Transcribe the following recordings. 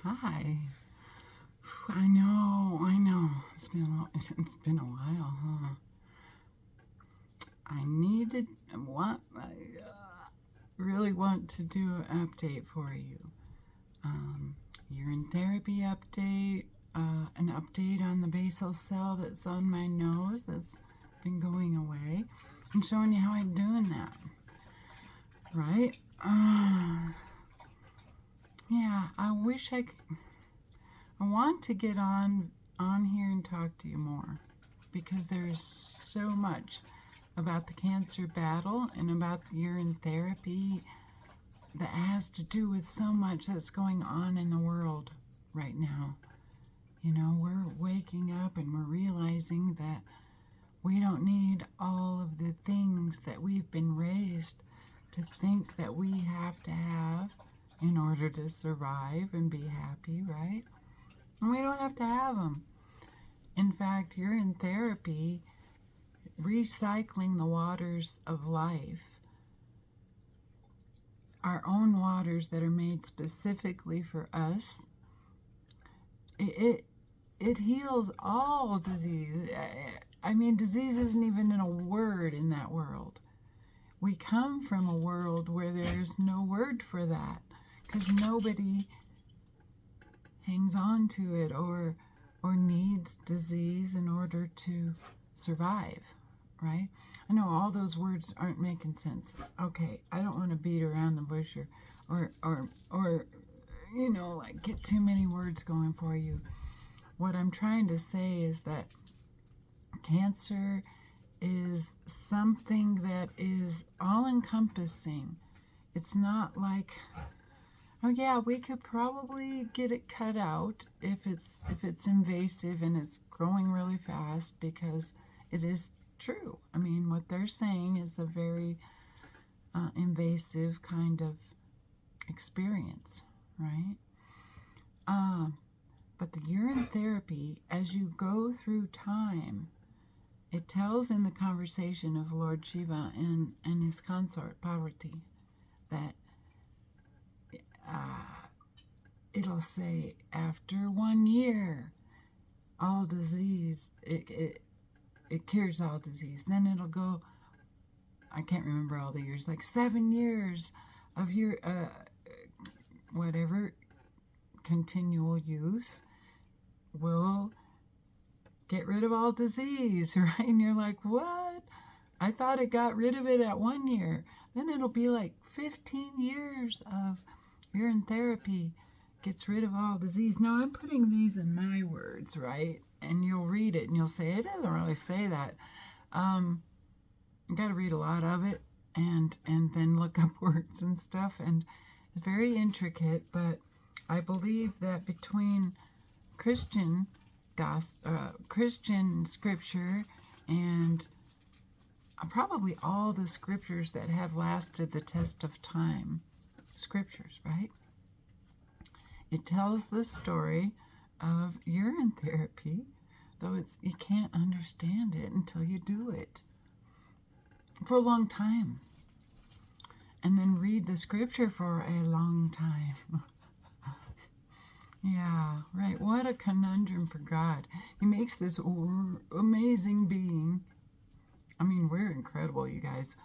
Hi. I know. It's been a while, huh? I needed what I really want to do an update for you. Urine therapy update, an update on the basal cell that's on my nose that's been going away. I'm showing you how I'm doing that, right? Yeah, I wish I could. I want to get on here and talk to you more because there's so much about the cancer battle and about the urine therapy that has to do with so much that's going on in the world right now. You know, we're waking up and we're realizing that we don't need all of the things that we've been raised to think that we have to have in order to survive and be happy, right? And we don't have to have them. In fact, urine therapy, recycling the waters of life, our own waters that are made specifically for us, it heals all disease. I mean, disease isn't even a word in that world. We come from a world where there's no word for that because nobody hangs on to it or needs disease in order to survive, right? I know all those words aren't making sense. Okay, I don't want to beat around the bush or you know, like get too many words going for you. What I'm trying to say is that cancer is something that is all-encompassing. It's not like, oh yeah, we could probably get it cut out if it's invasive and it's growing really fast, because it is true. I mean, what they're saying is a very invasive kind of experience, right? But the urine therapy, as you go through time, it tells in the conversation of Lord Shiva and his consort Parvati that it'll say after 1 year, all disease, it cures all disease. Then it'll go, I can't remember all the years, like 7 years of your whatever continual use will get rid of all disease, right? And you're like, what? I thought it got rid of it at 1 year. Then it'll be like 15 years of urine therapy gets rid of all disease. Now, I'm putting these in my words, right? And you'll read it and you'll say, it doesn't really say that. You got to read a lot of it and then look up words and stuff. And it's very intricate, but I believe that between Christian scripture and probably all the scriptures that have lasted the test of time, scriptures, right? It tells the story of urine therapy, though you can't understand it until you do it for a long time. And then read the scripture for a long time. Yeah, right. What a conundrum for God. He makes this amazing being. I mean, we're incredible, you guys.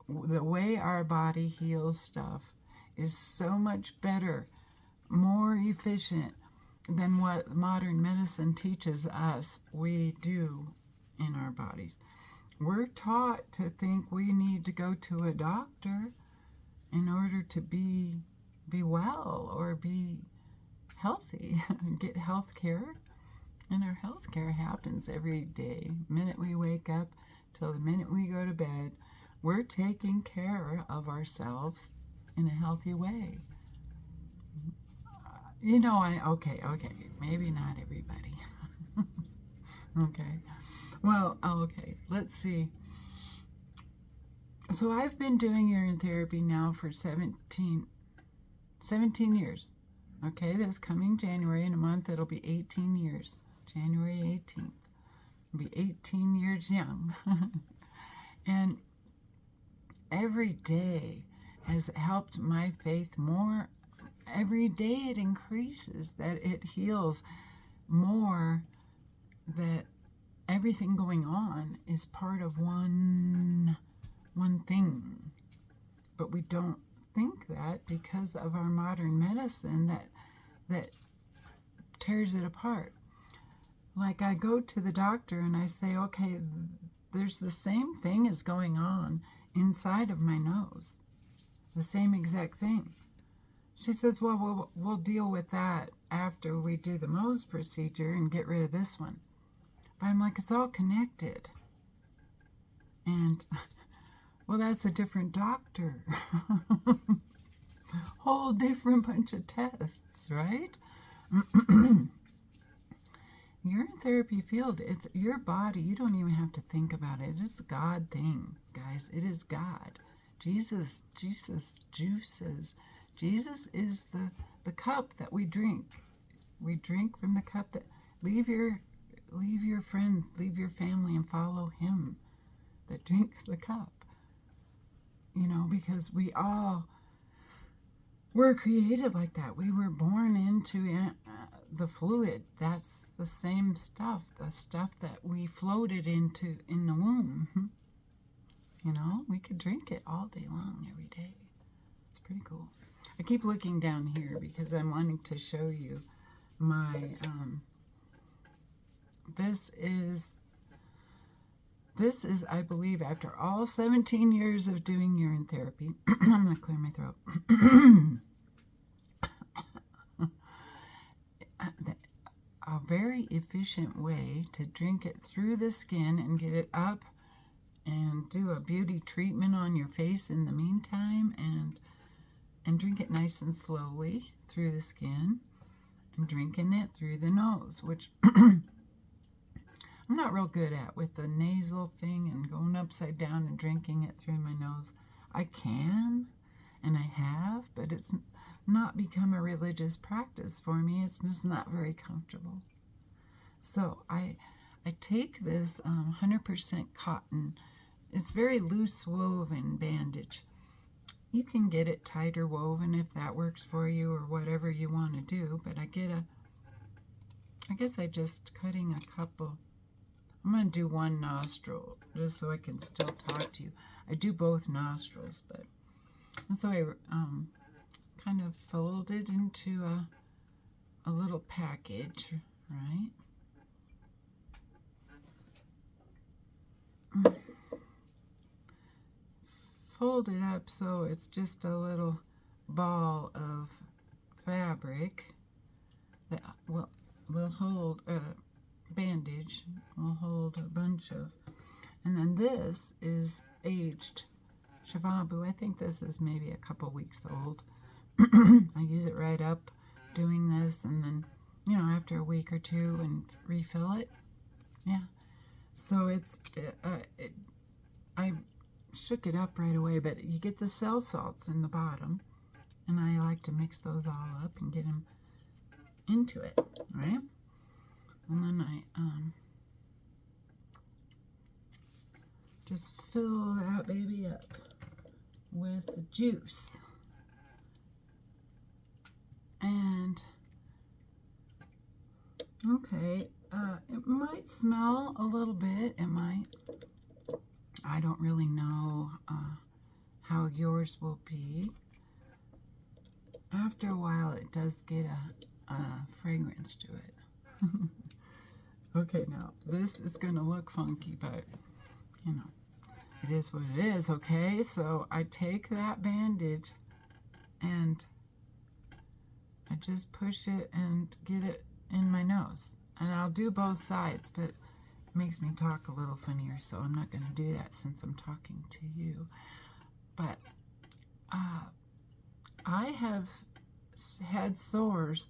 The way our body heals stuff is so much better, more efficient than what modern medicine teaches us we do in our bodies. We're taught to think we need to go to a doctor in order to be well or be healthy, get health care. And our health care happens every day. The minute we wake up till the minute we go to bed, we're taking care of ourselves in a healthy way. You know, okay, maybe not everybody. Okay. Well, okay, let's see. So I've been doing urine therapy now for 17 years. Okay, this coming January, in a month, it'll be 18 years. January 18th. I'll be 18 years young. And every day has helped my faith more every day it increases, that it heals more, that everything going on is part of one thing. But we don't think that because of our modern medicine that tears it apart. Like, I go to the doctor and I say, okay, there's the same thing is going on inside of my nose, the same exact thing. She says, well, we'll deal with that after we do the Mohs procedure and get rid of this one. But I'm like, it's all connected. And, well, that's a different doctor. Whole different bunch of tests, right? Urine therapy field, it's your body. You don't even have to think about it. It's a God thing, guys. It is God. Jesus juices. Jesus is the cup that we drink. We drink from the cup that leave your friends, leave your family, and follow him that drinks the cup. You know, because we all were created like that. We were born into the fluid. That's the same stuff, the stuff that we floated into in the womb. You know, we could drink it all day long, every day. It's pretty cool. I keep looking down here because I'm wanting to show you my, this is, I believe, after all 17 years of doing urine therapy, I'm going to clear my throat. A very efficient way to drink it through the skin and get it up and do a beauty treatment on your face in the meantime, and drink it nice and slowly through the skin, and drinking it through the nose, which I'm not real good at with the nasal thing and going upside down and drinking it through my nose. I can, and I have, but it's not become a religious practice for me. It's just not very comfortable. So I take this 100% cotton. It's very loose woven bandage. You can get it tighter woven if that works for you, or whatever you want to do. But I guess I just cutting a couple. I'm going to do one nostril just so I can still talk to you. I do both nostrils, but so I kind of fold it into a little package, right? Fold it up so it's just a little ball of fabric that will hold a bandage, will hold a bunch of, and then this is aged Shavabu. I think this is maybe a couple weeks old. I use it right up doing this, and then, you know, after a week or two and refill it. Yeah. So I shook it up right away, but you get the cell salts in the bottom, and I like to mix those all up and get them into it, right? And then I just fill that baby up with the juice. And okay, it might smell a little bit. It might. I don't really know how yours will be. After a while, it does get a fragrance to it. Okay, now this is going to look funky, but you know, it is what it is. Okay, so I take that bandage and I just push it and get it in my nose. And I'll do both sides, but it makes me talk a little funnier, so I'm not going to do that since I'm talking to you. But I have had sores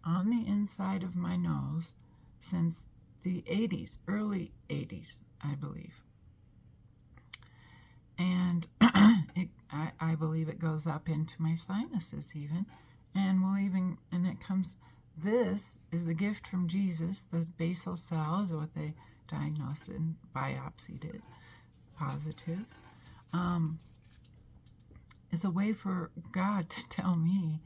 on the inside of my nose since the 80s, early 80s, I believe. And I believe it goes up into my sinuses even. And it comes, this is a gift from Jesus. The basal cell is what they diagnosed and biopsied it positive. Is a way for God to tell me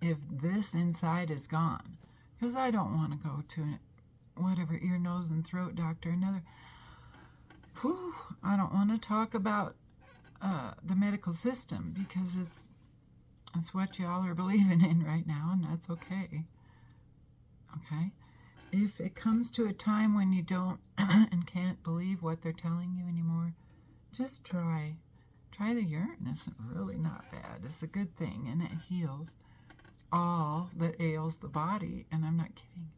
if this inside is gone. Because I don't want to go to whatever ear, nose, and throat doctor. I don't want to talk about the medical system, because it's what y'all are believing in right now, and that's okay. Okay? If it comes to a time when you don't and can't believe what they're telling you anymore, just try the urine. It's really not bad. It's a good thing, and it heals all that ails the body, and I'm not kidding.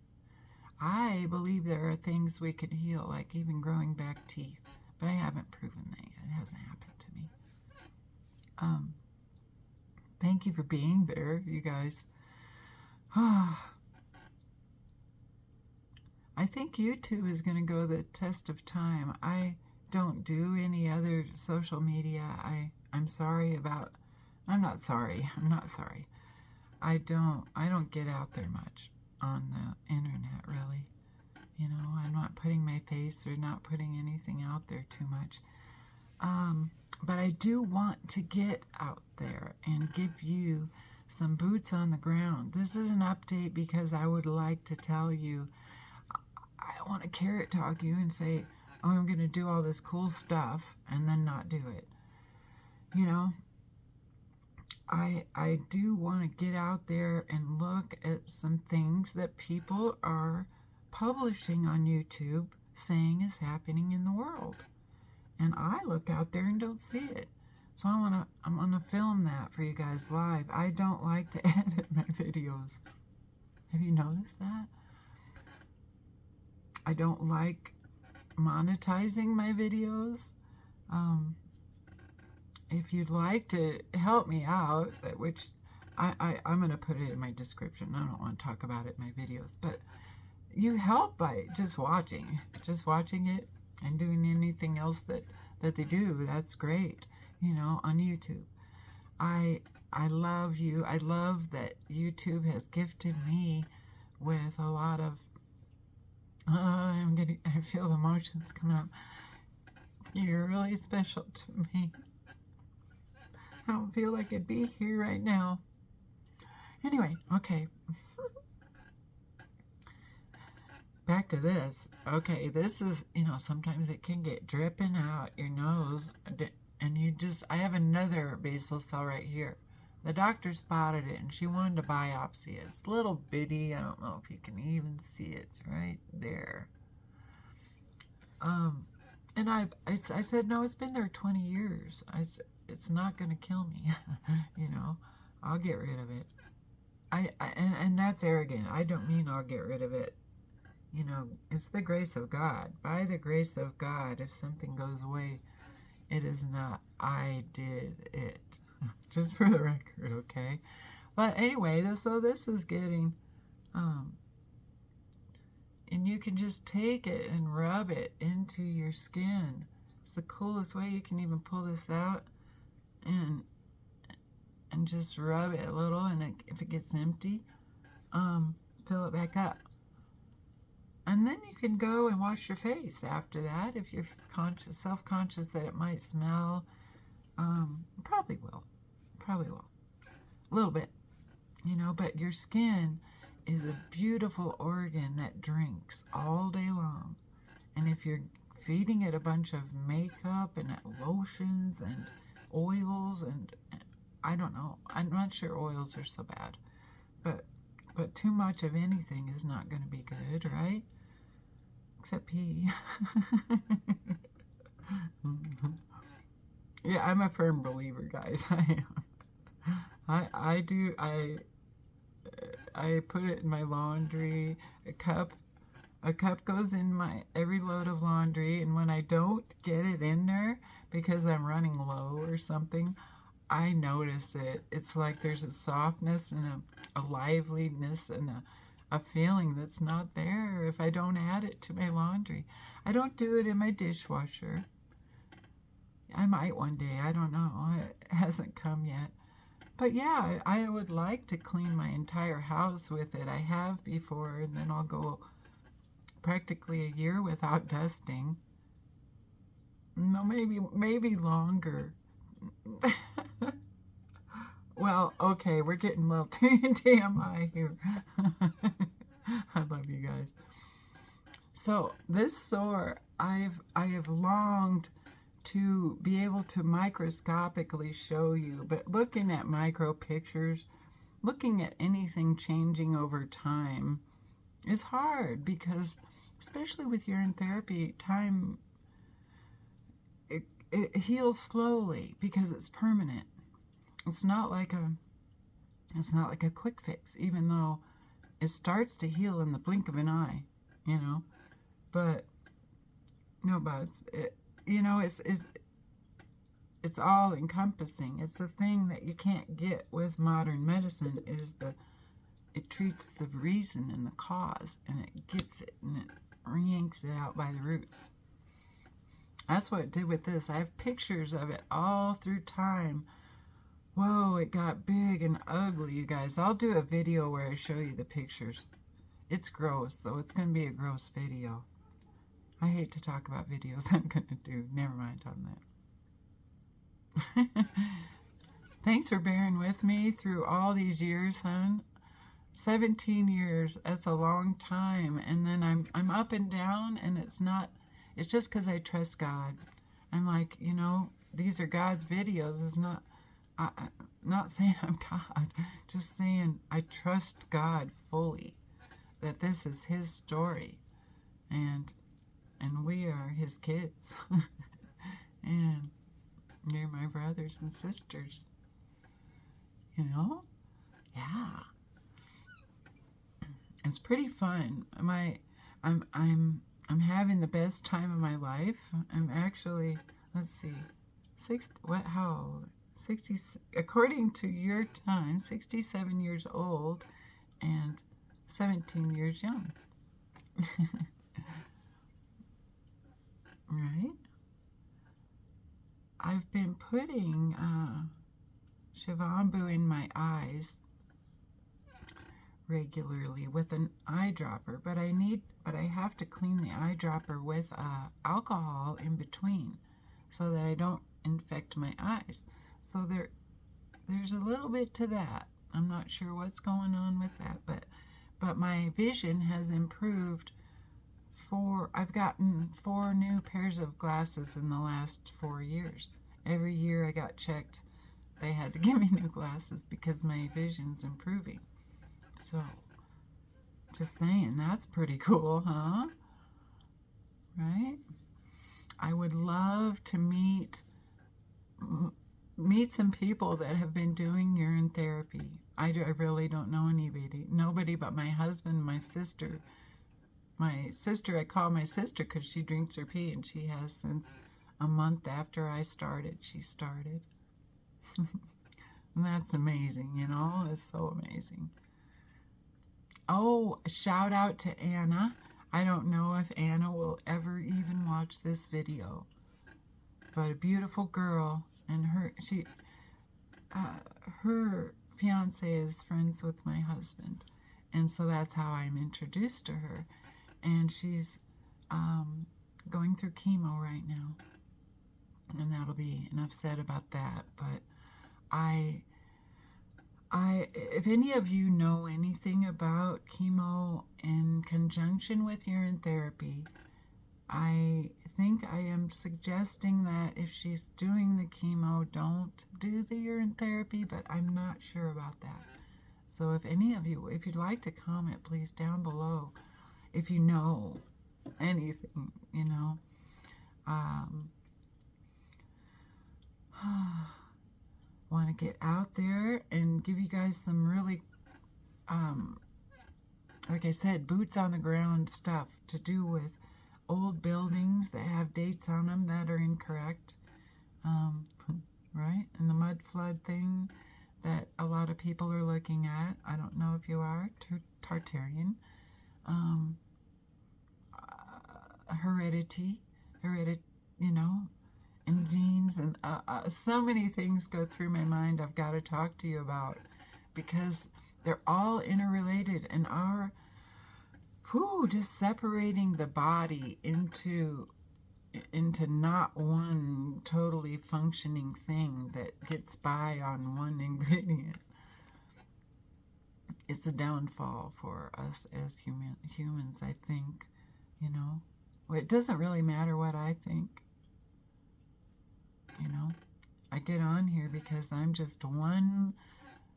I believe there are things we could heal, like even growing back teeth, but I haven't proven that yet. It hasn't happened to me. Thank you for being there, you guys. I think YouTube is going to go the test of time. I don't do any other social media. I'm sorry about, I'm not sorry. I don't get out there much on the internet, really. You know, I'm not putting my face or not putting anything out there too much. But I do want to get out there and give you some boots on the ground. This is an update because I would like to tell you, I want to carrot talk you and say, oh, I'm going to do all this cool stuff and then not do it. You know, I do want to get out there and look at some things that people are publishing on YouTube saying is happening in the world. And I look out there and don't see it. So I'm gonna film that for you guys live. I don't like to edit my videos. Have you noticed that? I don't like monetizing my videos. If you'd like to help me out, which I'm going to put it in my description. I don't want to talk about it in my videos, but you help by just watching it and doing anything else that they do. That's great, you know, on YouTube. I love you. I love that YouTube has gifted me with a lot of, I feel the emotions coming up. You're really special to me. I don't feel like I'd be here right now. Anyway, okay. Back to this. Okay, this is, you know, sometimes it can get dripping out your nose, and I have another basal cell right here. The doctor spotted it, and she wanted to biopsy it. It's little bitty. I don't know if you can even see it. It's right there. And I said, no, it's been there 20 years. It's not going to kill me. You know, I'll get rid of it. And that's arrogant. I don't mean I'll get rid of it. You know, it's the grace of God. By the grace of God, if something goes away, it is not I did it. Just for the record, okay? But anyway, so this is getting, and you can just take it and rub it into your skin. It's the coolest way. You can even pull this out and just rub it a little, and if it gets empty, fill it back up. And then you can go and wash your face after that if you're self-conscious that it might smell. Probably will. A little bit, you know, but your skin is a beautiful organ that drinks all day long. And if you're feeding it a bunch of makeup and lotions and oils and I don't know, I'm not sure oils are so bad, but too much of anything is not going to be good, right? Except pee. Yeah, I'm a firm believer, guys. I am. I put it in my laundry. A cup goes in my every load of laundry, and when I don't get it in there because I'm running low or something, I notice it. It's like there's a softness and a liveliness and a feeling that's not there if I don't add it to my laundry. I don't do it in my dishwasher. I might one day. I don't know. It hasn't come yet. But yeah, I would like to clean my entire house with it. I have before, and then I'll go practically a year without dusting. No, maybe longer. Well, okay, we're getting a little TMI here. I love you guys. So this sore, I have longed to be able to microscopically show you, but looking at micro pictures, looking at anything changing over time is hard because, especially with urine therapy, time, it heals slowly because it's permanent. It's not like a quick fix, even though it starts to heal in the blink of an eye, you know. But no, but it's all encompassing. It's a thing that you can't get with modern medicine. It treats the reason and the cause, and it gets it and it yanks it out by the roots. That's what it did with this. I have pictures of it all through time. Whoa, it got big and ugly, you guys. I'll do a video where I show you the pictures. It's gross, so it's going to be a gross video. I hate to talk about videos I'm going to do. Never mind on that. Thanks for bearing with me through all these years, hon. 17 years, that's a long time. And then I'm up and down, and it's just because I trust God. I'm like, these are God's videos. It's not, I'm not saying I'm God, just saying I trust God fully, that this is His story, and we are His kids, and you're my brothers and sisters, yeah. It's pretty fun. I'm having the best time of my life. I'm actually, let's see, 60, according to your time, 67 years old and 17 years young. Right? I've been putting Shivambu in my eyes regularly with an eyedropper, but I have to clean the eyedropper with alcohol in between so that I don't infect my eyes. So there's a little bit to that. I'm not sure what's going on with that, but my vision has improved. I've gotten 4 new pairs of glasses in the last 4 years. Every year I got checked, they had to give me new glasses because my vision's improving. So, just saying, that's pretty cool, huh? Right? I would love to meet some people that have been doing urine therapy. I really don't know nobody but my husband, my sister. My sister, I call my sister because she drinks her pee, and she has since a month after I started. She started. And that's amazing, it's so amazing. Oh, shout out to Anna. I don't know if Anna will ever even watch this video, but a beautiful girl, and her fiance is friends with my husband, and so that's how I'm introduced to her. And she's going through chemo right now, and that'll be enough said about that. But if any of you know anything about chemo in conjunction with urine therapy, I think I am suggesting that if she's doing the chemo, don't do the urine therapy, but I'm not sure about that. So if any of you, if you'd like to comment, please down below. If you know anything, want to get out there and give you guys some really, like I said, boots on the ground stuff to do with old buildings that have dates on them that are incorrect, right? And the mud flood thing that a lot of people are looking at. I don't know if you are Tartarian. Heredity, and genes, and so many things go through my mind I've got to talk to you about, because they're all interrelated, and just separating the body into into not one totally functioning thing that gets by on one ingredient. It's a downfall for us as humans, I think, you know. Well, it doesn't really matter what I think, you know. I get on here because I'm just one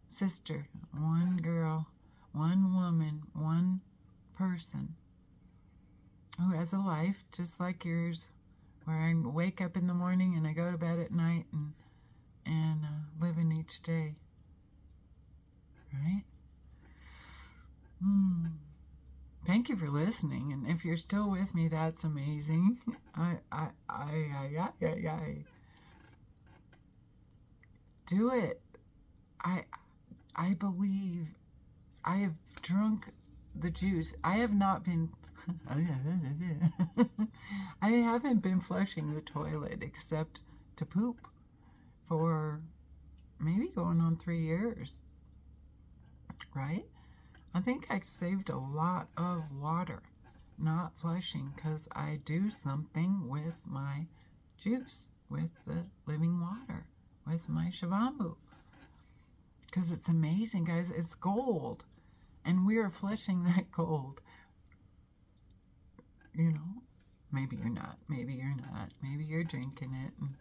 sister, one girl, one woman, one person who has a life just like yours, where I wake up in the morning and I go to bed at night and living each day, right? Thank you for listening, and if you're still with me, that's amazing. Do it. I believe. I have drunk the juice. I have not been. I haven't been flushing the toilet except to poop for maybe going on 3 years, right? I think I saved a lot of water not flushing because I do something with my juice, with the living water, with my Shivambu. Because it's amazing, guys. It's gold. And we are flushing that gold. You know, maybe you're not. Maybe you're not. Maybe you're drinking it. And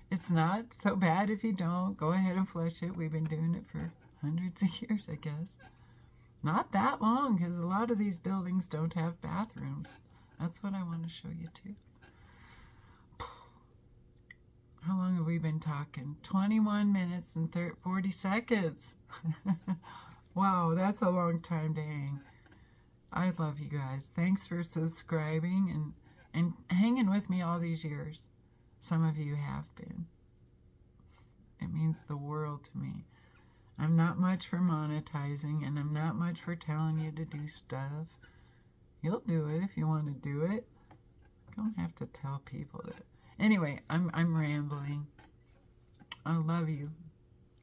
it's not so bad if you don't. Go ahead and flush it. We've been doing it for hundreds of years, I guess. Not that long, because a lot of these buildings don't have bathrooms. That's what I want to show you, too. How long have we been talking? 21 minutes and 40 seconds. Wow, that's a long time to hang. I love you guys. Thanks for subscribing and hanging with me all these years. Some of you have been. It means the world to me. I'm not much for monetizing, and I'm not much for telling you to do stuff. You'll do it if you want to do it. You don't have to tell people that. Anyway, I'm rambling. I love you.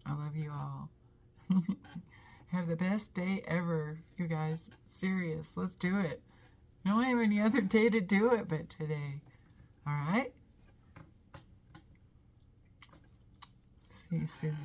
I love you all. Have the best day ever, you guys. Serious. Let's do it. You don't have any other day to do it but today. All right? See you soon.